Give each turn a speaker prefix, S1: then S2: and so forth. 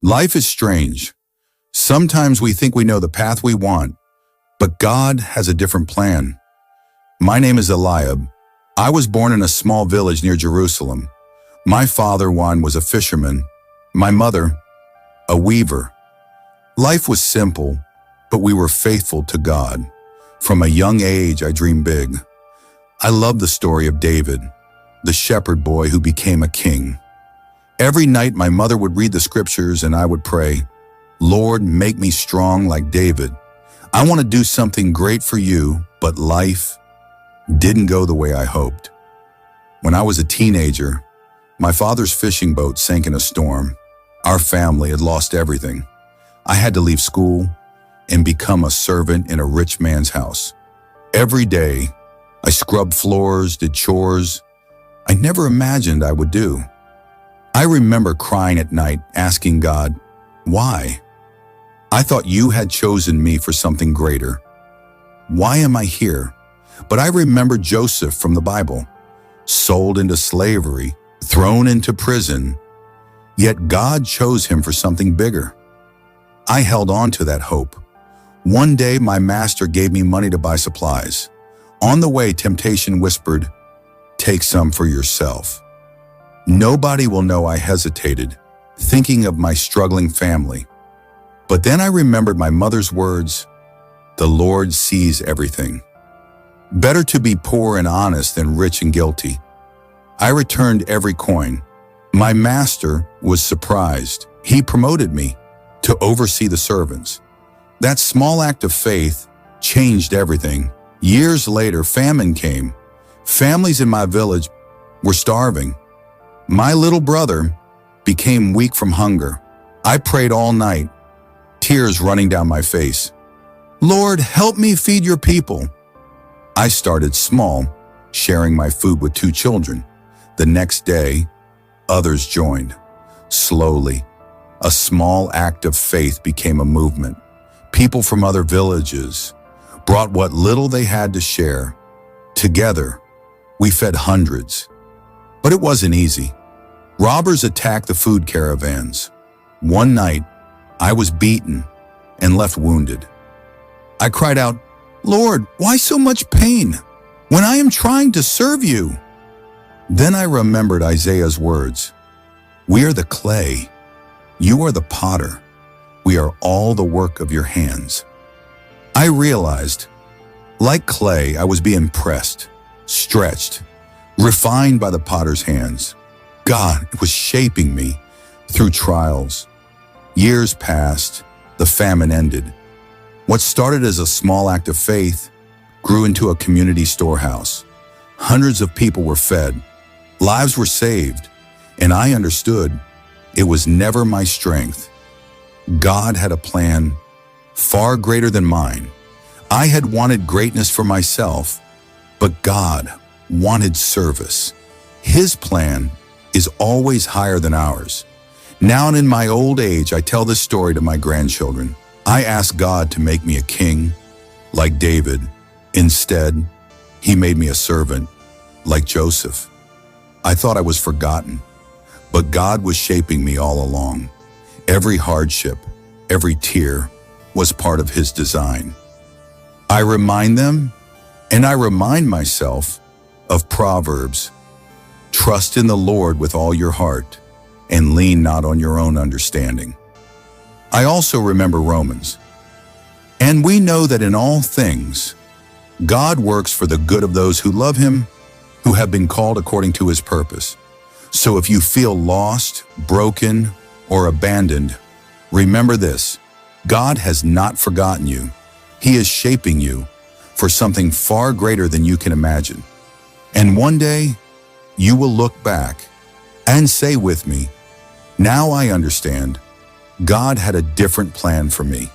S1: Life is strange. Sometimes we think we know the path we want, but God has a different plan. My name is Eliab. I was born in a small village near Jerusalem. My father, Juan, was a fisherman. My mother, a weaver. Life was simple, but we were faithful to God. From a young age, I dreamed big. I love the story of David, the shepherd boy who became a king. Every night, my mother would read the scriptures and I would pray, "Lord, make me strong like David. I want to do something great for you," but life didn't go the way I hoped. When I was a teenager, my father's fishing boat sank in a storm. Our family had lost everything. I had to leave school and become a servant in a rich man's house. Every day, I scrubbed floors, did chores I never imagined I would do. I remember crying at night, asking God, "Why? I thought you had chosen me for something greater. Why am I here?" But I remember Joseph from the Bible, sold into slavery, thrown into prison, yet God chose him for something bigger. I held on to that hope. One day, my master gave me money to buy supplies. On the way, temptation whispered, "Take some for yourself." Nobody will know I hesitated, thinking of my struggling family. But then I remembered my mother's words, "The Lord sees everything." Better to be poor and honest than rich and guilty. I returned every coin. My master was surprised. He promoted me to oversee the servants. That small act of faith changed everything. Years later, famine came. Families in my village were starving. My little brother became weak from hunger. I prayed all night, tears running down my face. "Lord, help me feed your people." I started small, sharing my food with 2 children. The next day, others joined. Slowly, a small act of faith became a movement. People from other villages brought what little they had to share. Together, we fed hundreds. But it wasn't easy. Robbers attacked the food caravans. One night, I was beaten and left wounded. I cried out, "Lord, why so much pain when I am trying to serve you?" Then I remembered Isaiah's words, "We are the clay, you are the potter. We are all the work of your hands." I realized, like clay, I was being pressed, stretched, refined by the potter's hands. God was shaping me through trials. Years passed, the famine ended. What started as a small act of faith grew into a community storehouse. Hundreds of people were fed, lives were saved, and I understood it was never my strength. God had a plan far greater than mine. I had wanted greatness for myself, but God wanted service. His plan is always higher than ours. Now in my old age, I tell this story to my grandchildren. I asked God to make me a king, like David. Instead, he made me a servant, like Joseph. I thought I was forgotten, but God was shaping me all along. Every hardship, every tear was part of his design. I remind them, and I remind myself, of Proverbs. Trust in the Lord with all your heart, and lean not on your own understanding. I also remember Romans. And we know that in all things, God works for the good of those who love him, who have been called according to his purpose. So if you feel lost, broken, or abandoned, remember this: God has not forgotten you. He is shaping you for something far greater than you can imagine. And one day, you will look back and say with me, "Now I understand. God had a different plan for me."